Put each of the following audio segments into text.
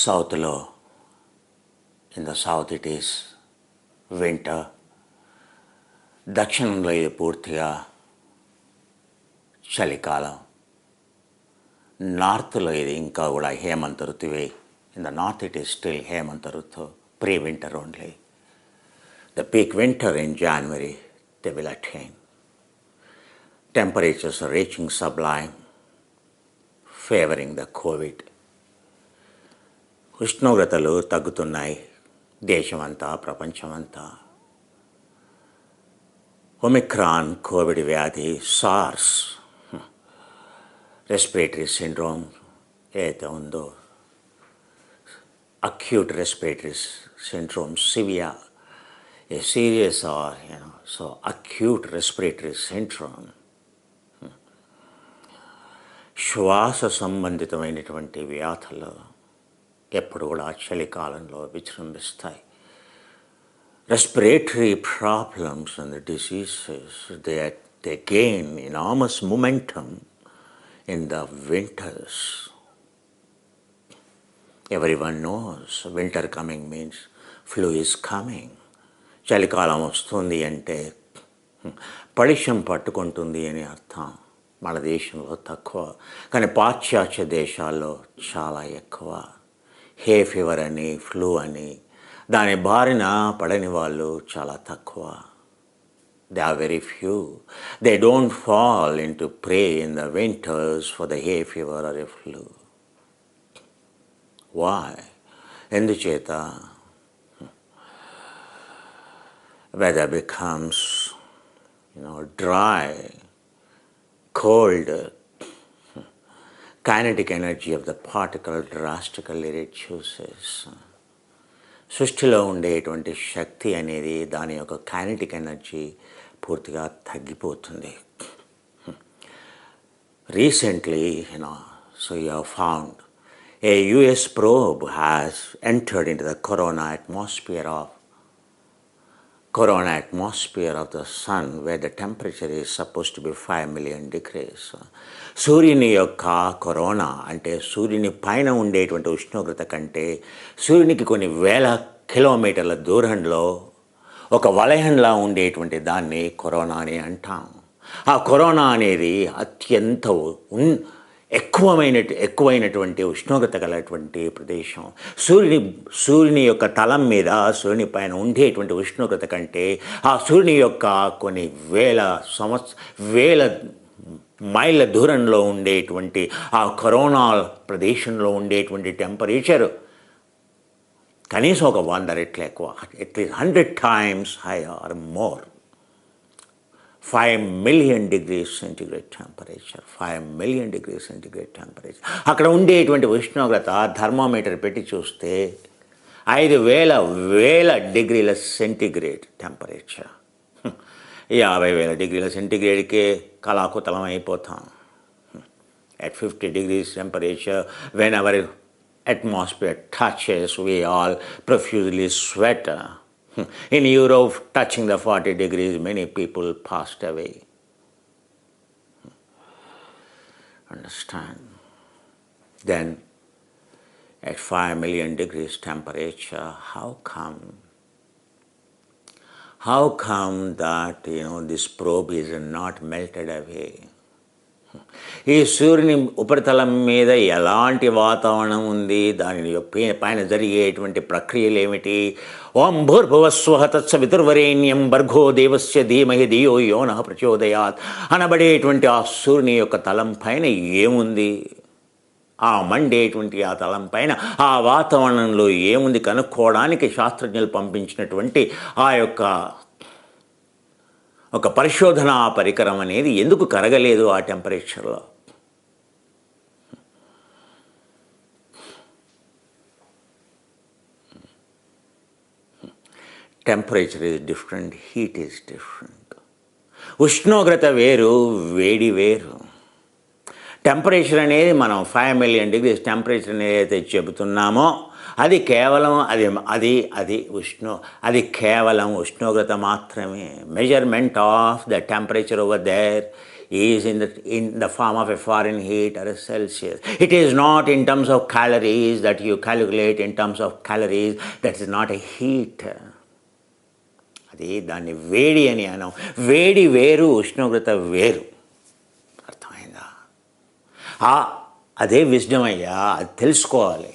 సౌత్లో in the south it is winter. దక్షిణంలో ఇది పూర్తిగా చలికాలం. నార్త్లో ఇది ఇంకా కూడా హేమంత ఋతువే. In the north it is still hemanta ritu, pre winter only. The peak winter in January they will attain. Temperatures are reaching sublime, favoring the COVID. ఉష్ణోగ్రతలు తగ్గుతున్నాయి దేశమంతా, ప్రపంచమంతా. ఒమిక్రాన్ కోవిడ్ వ్యాధి, సార్స్ రెస్పిరేటరీ సిండ్రోమ్ ఏదైతే ఉందో, acute respiratory syndrome, severe, a serious or so acute respiratory syndrome, శ్వాస సంబంధితమైనటువంటి వ్యాధులు ఎప్పుడు కూడా చలికాలంలో విజృంభిస్తాయి. Respiratory problems and diseases they gain enormous momentum in the winters. Everyone knows winter coming means flu is coming. చలికాలం వస్తుంది అంటే పడిశం పట్టుకుంటుంది అని అర్థం. మన దేశంలో తక్కువ, కానీ పాశ్చాత్య దేశాల్లో చాలా ఎక్కువ. హే ఫీవర్ అని, ఫ్లూ అని, దాని బారిన పడని వాళ్ళు చాలా తక్కువ. They are very few. They don't fall into prey in the winters for the hay fever or a flu. Why? ఎందుచేత? Weather becomes, dry, cold, kinetic energy of the particle drastically reduces. సృష్టిలో ఉండేటువంటి శక్తి అనేది, దాని యొక్క kinetic energy పూర్తిగా తగ్గిపోతుంది. Recently, so you have found a US probe has entered into the corona atmosphere of the sun, where the temperature is supposed to be 5 million degrees. సూర్యుని యొక్క corona అంటే సూర్యుని పైన ఉండేటువంటి ఉష్ణోగ్రత కంటే సూర్యునికి కొన్ని వేల కిలోమీటర్ల దూరంలో ఒక వలయంలా ఉండేటువంటి దాన్ని కరోనా అని అంటాం. ఆ కరోనా అనేది అత్యంత ఎక్కువైనటువంటి ఉష్ణోగ్రత గలటువంటి ప్రదేశం. సూర్యుని యొక్క తలం మీద, సూర్యుని పైన ఉండేటువంటి ఉష్ణోగ్రత కంటే ఆ సూర్యుని యొక్క కొన్ని వేల మైళ్ళ దూరంలో ఉండేటువంటి ఆ కరోనా ప్రదేశంలో ఉండేటువంటి టెంపరేచర్ కనీసం ఒక 100 రెట్లు ఎక్కువ, at least 100 times higher or more. 5 million degrees centigrade temperature. 5 million degrees centigrade temperature. అక్కడ ఉండేటువంటి ఉష్ణోగ్రత థర్మోమీటర్ పెట్టి చూస్తే 5,000 డిగ్రీల సెంటిగ్రేడ్ టెంపరేచర్. 50,000 డిగ్రీల సెంటిగ్రేడ్కే కలాకుతలం అయిపోతాం. At 50 degrees temperature, when our atmosphere touches, we all profusely sweat. In Europe, touching the 40 degrees, many people passed away. Understand? Then, at 5 million degrees temperature, how come that, this probe is not melted away? ఈ సూర్యుని ఉపరితలం మీద ఎలాంటి వాతావరణం ఉంది, దాని పైన జరిగేటువంటి ప్రక్రియలు ఏమిటి? ఓం భూర్భువస్వః తత్సవితుర్వరేణ్యం భర్గో దేవస్య ధీమహి ధియో యో నః ప్రచోదయాత్ అనబడేటువంటి ఆ సూర్యుని యొక్క తలం పైన ఏముంది? ఆ మండేటువంటి ఆ తలం పైన ఆ వాతావరణంలో ఏముంది కనుక్కోవడానికి శాస్త్రజ్ఞులు పంపించినటువంటి ఆ యొక్క ఒక పరిశోధనా పరికరం అనేది ఎందుకు కరగలేదు ఆ టెంపరేచర్లో? Temperature is different, heat is different. ఉష్ణోగ్రత వేరు, వేడి వేరు. టెంపరేచర్ అనేది మనం 5 million degrees టెంపరేచర్ ఏదైతే చెబుతున్నామో అది కేవలం అది కేవలం ఉష్ణోగ్రత మాత్రమే. Measurement of the temperature over there is in the form of a Fahrenheit or a Celsius. It is not in terms of calories that you calculate in terms of calories. That is not a heat. అది దాన్ని వేడి అని అనం. వేడి వేరు, ఉష్ణోగ్రత వేరు. అర్థమైందా? అదే విజ్డమ్ అయ్యా, అది తెలుసుకోవాలి.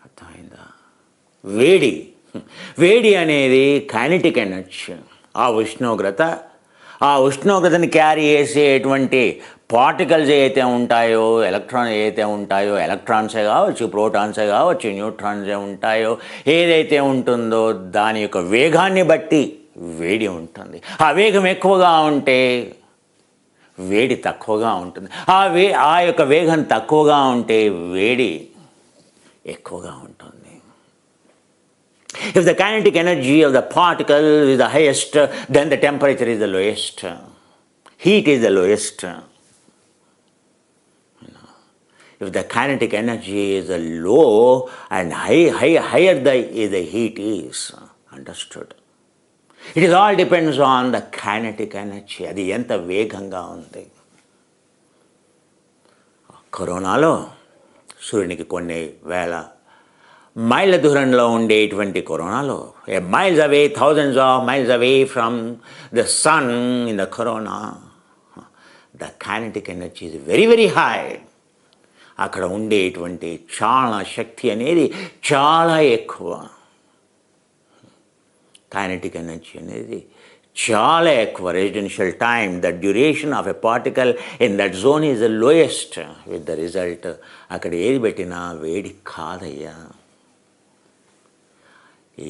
అర్థమైందా? వేడి వేడి అనేది కైనెటిక్ ఎనర్జీ. ఆ ఉష్ణోగ్రతని క్యారీ చేసేటువంటి పార్టికల్స్ ఏవైతే ఉంటాయో, ఎలక్ట్రాన్సే కావచ్చు, ప్రోటాన్సే కావచ్చు, న్యూట్రాన్సే ఉంటాయో, ఏదైతే ఉంటుందో దాని యొక్క వేగాన్ని బట్టి వేడి ఉంటుంది. ఆ వేగం ఎక్కువగా ఉంటే వేడి తక్కువగా ఉంటుంది. ఆ యొక్క వేగం తక్కువగా ఉంటే వేడి ఎక్కువగా ఉంటుంది. If the kinetic energy of the particle is the highest, then the temperature is the lowest. Heat is the lowest. If the kinetic energy is low and higher the heat is, understood? It is all depends on the kinetic energy. అది ఎంత వేగంగా ఉంది. కరోనాలో సూర్యునికి కొన్ని వేల మైళ్ళ దూరంలో ఉండేటువంటి కరోనాలో, miles away, thousands of miles away from the sun in the corona, the kinetic energy is very very high. అక్కడ ఉండేటువంటి చాలా శక్తి అనేది చాలా ఎక్కువ. కైనెటిక్ ఎనర్జీ అనేది చాలా ఎక్కువ. Residential time, the duration of a particle in that zone is the lowest. With the result అక్కడ ఏది పెట్టినా వేడి కాదయ్యా.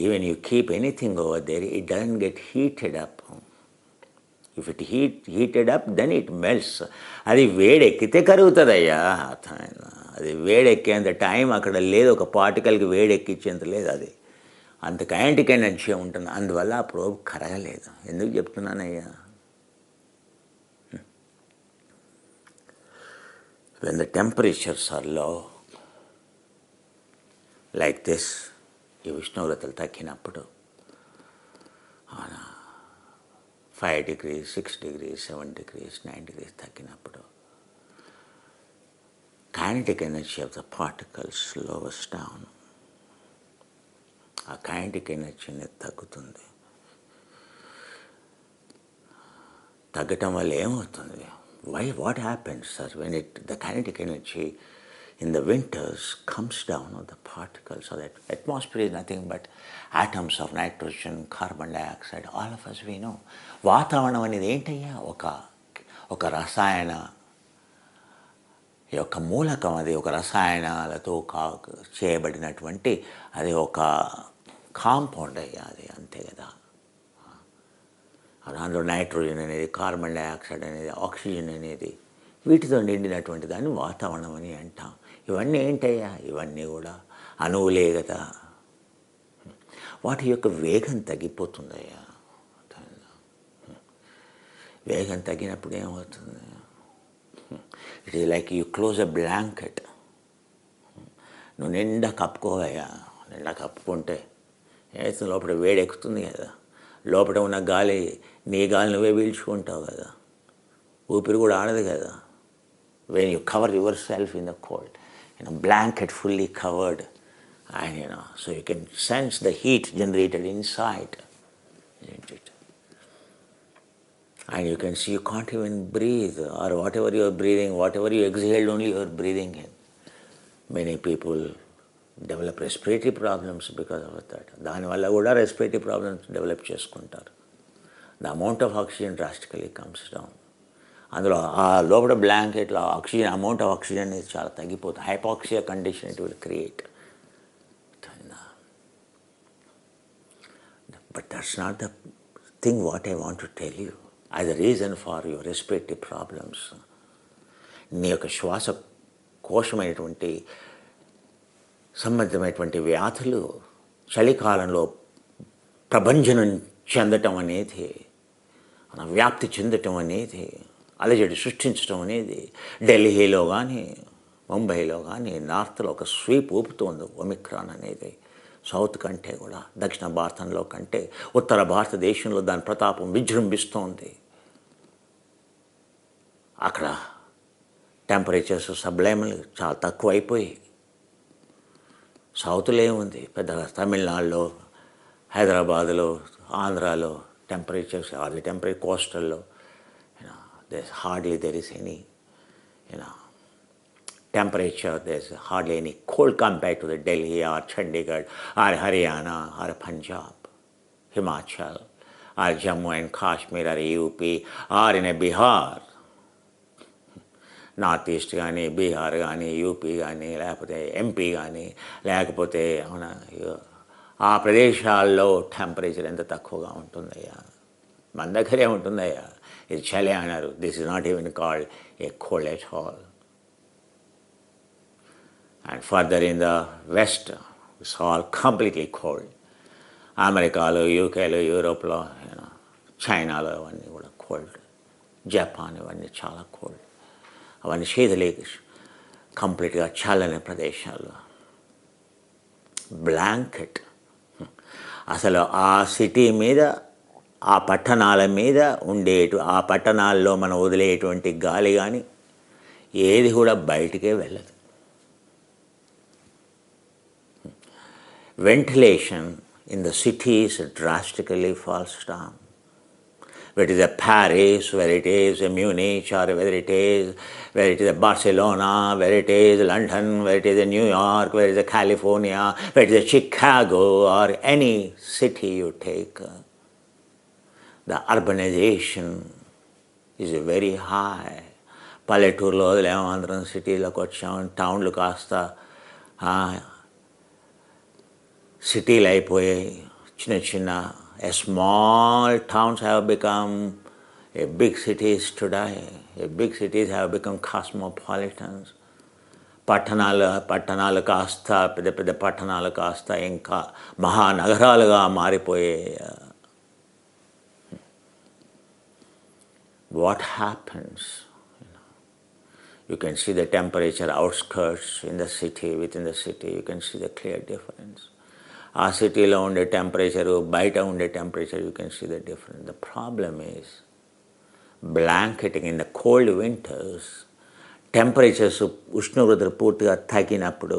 Even you keep anything over there, it doesn't get heated up. If it heated up, then it melts. అది వేడెక్కితే కరుగుతుందయ్యా. అది వేడెక్కేంత time అక్కడ లేదు. ఒక పార్టికల్కి వేడెక్కించేంత లేదు. అది అంత కైనెటిక్ ఎనర్జీ ఉంటుంది. అందువల్ల ఆ ప్రోబ్ కరగలేదు. ఎందుకు చెప్తున్నానయ్యా? When the temperatures are low like this, ఈ ఉష్ణోగ్రతలు తగ్గినప్పుడు 5 degrees, 6 degrees, 7 degrees, 9 degrees తగ్గినప్పుడు kinetic energy of the particles lowers down. ఆ కైనెటిక్ ఎనర్జీ అనేది తగ్గుతుంది. తగ్గటం వల్ల ఏమవుతుంది? What happens, sir, when the kinetic energy in the winters comes down on the particles? So that atmosphere is nothing but atoms of nitrogen, carbon dioxide, all of us we know. వాతావరణం అనేది ఏంటయ్యా? ఒక రసాయన యొక్క మూలకం. అది ఒక రసాయనాలతో చేయబడినటువంటి అది ఒక కాంపౌండ్ అయ్యా. అది అంతే కదా. దాంట్లో నైట్రోజన్ అనేది, కార్బన్ డైఆక్సైడ్ అనేది, ఆక్సిజన్ అనేది, వీటితో నిండినటువంటి దాన్ని వాతావరణం అని అంటాం. ఇవన్నీ ఏంటయ్యా? ఇవన్నీ కూడా అణువులే కదా. వాటి యొక్క వేగం తగ్గిపోతుందయ్యా. వేగం తగ్గినప్పుడు ఏమవుతుంది? It is like you close a blanket. నువ్వు నిండా కప్పుకోవయ్యా. నిండా కప్పుకుంటే ఏమైతే లోపల వేడి ఎక్కుతుంది కదా. లోపల ఉన్న గాలి, నీ గాలి నువ్వే పీల్చుకుంటావు కదా. ఊపిరి కూడా ఆడదు కదా. when you cover yourself in the cold, blanket fully covered, and so you can sense the heat generated inside, isn't it? And you can see you can't even breathe, or whatever you are breathing, whatever you exhaled, only you are breathing in. Many people develop respiratory problems because of that. దానివల్ల కూడా respiratory problems develop చేసుకుంటారు. The amount of oxygen drastically comes down. అందులో ఆ లోపల బ్లాంకెట్లో oxygen, amount of oxygen అనేది చాలా తగ్గిపోతుంది. Hypoxia condition it will create. But that's not the thing what I want to tell you as a reason far your respiratory problems. నీ యొక్క శ్వాసకోశమైనటువంటి సంబంధమైనటువంటి వ్యాధులు చలికాలంలో ప్రభంజనం చెందటం అనేది, వ్యాప్తి చెందటం అనేది, అలజడి సృష్టించడం అనేది ఢిల్లీలో కానీ, ముంబైలో కానీ, నార్త్లో ఒక స్వీప్ ఊపుతోంది ఒమిక్రాన్ అనేది. సౌత్ కంటే కూడా, దక్షిణ భారతంలో కంటే ఉత్తర భారతదేశంలో దాని ప్రతాపం విజృంభిస్తోంది. అక్కడ టెంపరేచర్స్ సబ్లైమ్లు చాలా తక్కువ అయిపోయి, సౌత్లో ఏముంది పెద్దగా, తమిళనాడులో, హైదరాబాదులో, ఆంధ్రాలో టెంపరేచర్స్, అది temperature కోస్టల్లో there is any temperature, there's hardly any cold compared to the Delhi or Chandigarh or Haryana or Punjab, Himachal or Jammu and Kashmir or UP or in a Bihar, north east కానీ, బీహార్ కానీ, UP కానీ, లేకపోతే MP కానీ, లేకపోతే ఆ ప్రదేశాల్లో temperature ఎంత తక్కువగా ఉంటుందయ్యా. మన దగ్గరే ఉంటుందయ్యా. ఇది చలి అన్నారు. This is not even called a cold at all. And further in the west it's all completely cold. అమెరికాలో, యూకేలో, యూరోప్లో, చైనాలో అవన్నీ కూడా కోల్డ్. జపాన్ ఇవన్నీ చాలా కోల్డ్. అవన్నీ కంప్లీట్గా చల్లని ప్రదేశాలు. బ్లాంకెట్ అసలు ఆ సిటీ మీద, ఆ పట్టణాల మీద ఆ పట్టణాల్లో మనం వదిలేటువంటి గాలి కానీ ఏది కూడా బయటికే వెళ్ళదు. Ventilation in the cities drastically falls down. Whether it is a Paris, whether it is a Munich, or whether it is a Barcelona, whether it is London, whether it is a New York, whether it is a California, whether it is a Chicago, or any city you take, the urbanization is very high. పల్లెటూరులో వదిలేమందరం సిటీలోకి వచ్చాం, టౌన్లు కాస్త సిటీలు అయిపోయాయి. చిన్న చిన్న small towns have become a big cities today. Big cities have become cosmopolitans. పట్టణాలు కాస్త పెద్ద పెద్ద పట్టణాలు కాస్త ఇంకా మహానగరాలుగా మారిపోయాయి. What happens? You can see the temperature outskirts in the city, within the city, you can see the clear difference. ఆ సిటీలో ఉండే టెంపరేచరు, బయట ఉండే temperature, you can see the difference. The problem is blanketing. In the cold winters temperatures, ఉష్ణోగ్రతలు పూర్తిగా తగ్గినప్పుడు,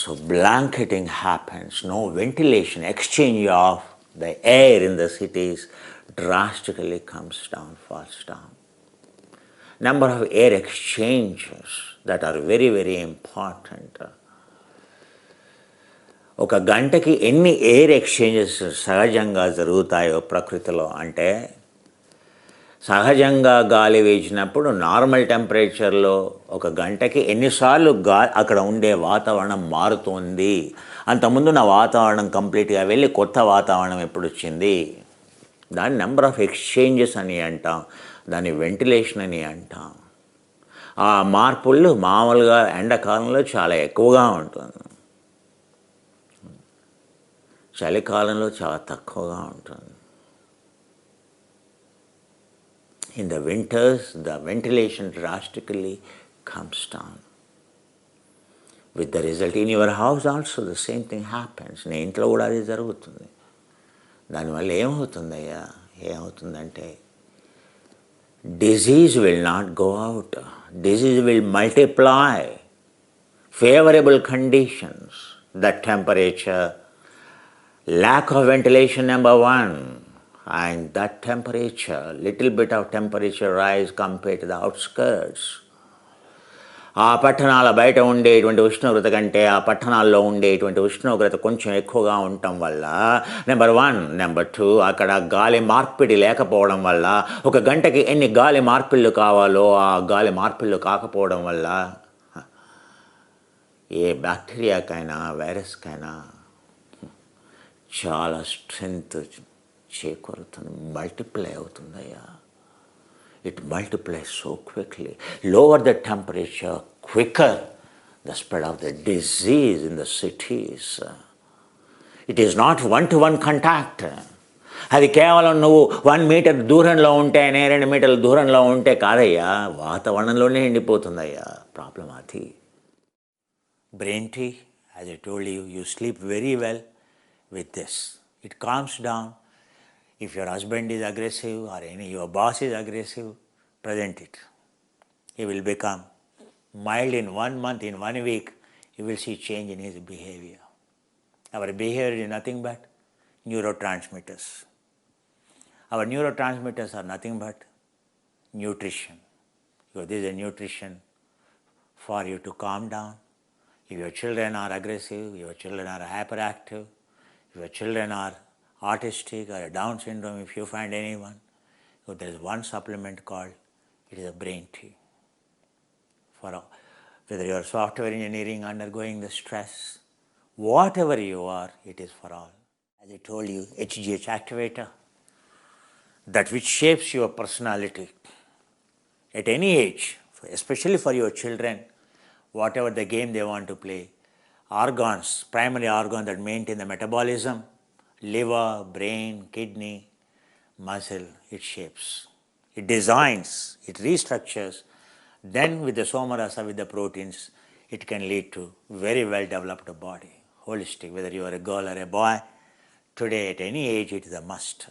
so blanketing happens. No ventilation, exchange of the air in the cities drastically comes down, falls down. Number of air exchanges that are very, very important. ఒక గంటకి ఎన్ని air exchanges సహజంగా జరుగుతాయో ప్రకృతిలో అంటే, సహజంగా గాలి వీచినప్పుడు నార్మల్ టెంపరేచర్లో ఒక గంటకి ఎన్నిసార్లు అక్కడ ఉండే వాతావరణం మారుతోంది, అంతకుముందు నా వాతావరణం కంప్లీట్గా వెళ్ళి కొత్త వాతావరణం ఎప్పుడు వచ్చింది, దాన్ని నెంబర్ ఆఫ్ ఎక్స్చేంజెస్ అని అంటాం, దాన్ని వెంటిలేషన్ అని అంటాం. ఆ మార్పులు మామూలుగా ఎండాకాలంలో చాలా ఎక్కువగా ఉంటుంది, చలికాలంలో చాలా తక్కువగా ఉంటుంది. In the winters, the ventilation drastically comes down. With the result, in your house also the same thing happens. నీ ఇంట్లో కూడా అది జరుగుతుంది. దానివల్ల ఏమవుతుందంటే, disease will not go out. Disease will multiply. Favorable conditions, the temperature, lack of ventilation number one, and that temperature, little bit of temperature rise compared to the outskirts. ఆ పట్టణాల బయట ఉండేటువంటి ఉష్ణోగ్రత కంటే ఆ పట్టణాల్లో ఉండేటువంటి ఉష్ణోగ్రత కొంచెం ఎక్కువగా ఉండటం వల్ల నెంబర్ వన్. నెంబర్ టూ, అక్కడ గాలి మార్పిడి లేకపోవడం వల్ల, ఒక గంటకి ఎన్ని గాలి మార్పిళ్ళు కావాలో ఆ గాలి మార్పిళ్ళు కాకపోవడం వల్ల ఏ బ్యాక్టీరియాకైనా వైరస్కైనా చాలా స్ట్రెంగ్త్ చేకూరుతుంది, multiply అవుతుందయ్యా. It multiplies so quickly. Lower the temperature, quicker the spread of the disease in the cities. It is not one-to-one contact. అది కేవలం నువ్వు 1 మీటర్ దూరంలో ఉంటేనే, 2 మీటర్ల దూరంలో ఉంటే కాదయ్యా, వాతావరణంలోనే ఎండిపోతుందయ్యా. ప్రాబ్లం అది. బ్రెయిన్ టీ As I told you, you sleep very well with this. It calms down. If your husband is aggressive or your boss is aggressive, present it. He will become mild in 1 month, in 1 week, you will see change in his behavior. Our behavior is nothing but neurotransmitters. Our neurotransmitters are nothing but nutrition. So this is a nutrition for you to calm down. If your children are aggressive, your children are hyperactive, if your children are autistic or Down syndrome, if you find anyone, so there is one supplement called, it is a brain tea. For whether you are software engineering undergoing the stress, whatever you are, it is for all. As I told you, HGH activator, that which shapes your personality at any age, especially for your children, whatever the game they want to play, organs, primary organs that maintain the metabolism, liver, brain, kidney, muscle, it shapes, it designs, it restructures. Then with the somarasa, with the proteins, it can lead to very well developed body, holistic, whether you are a girl or a boy. Today at any age it is a must,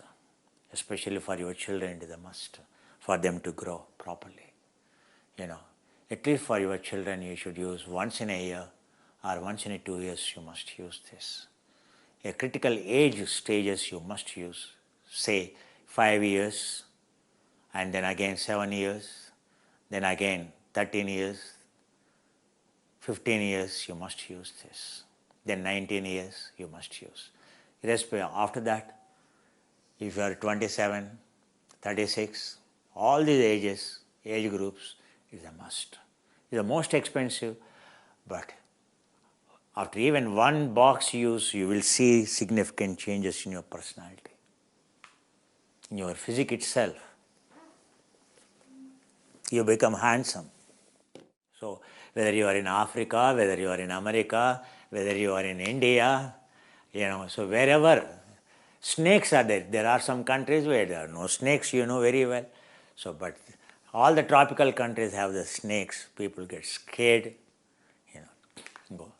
especially for your children it is a must for them to grow properly. At least for your children you should use once in a year or once in 2 years you must use this. A critical age stages you must use, say 5 years, and then again 7 years, then again 13 years, 15 years you must use this, then 19 years you must use. After that, if you are 27, 36, all these age groups is a must. It is the most expensive, but after even one box use, you will see significant changes in your personality, in your physique itself. You become handsome. So whether you are in Africa, whether you are in America, whether you are in India, so wherever snakes are there. There are some countries where there are no snakes, very well. So, but all the tropical countries have the snakes. People get scared, go.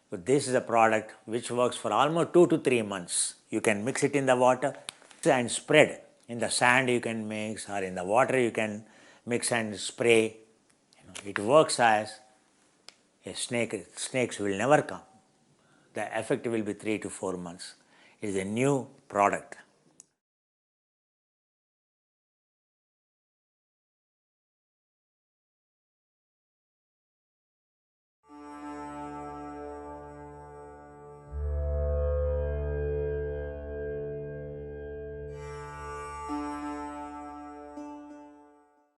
So this is a product which works for almost 2 to 3 months. You can mix it in the water and spread. In the sand you can mix, or in the water you can mix and spray. It works as a snake. Snakes will never come. The effect will be 3 to 4 months. It is a new product.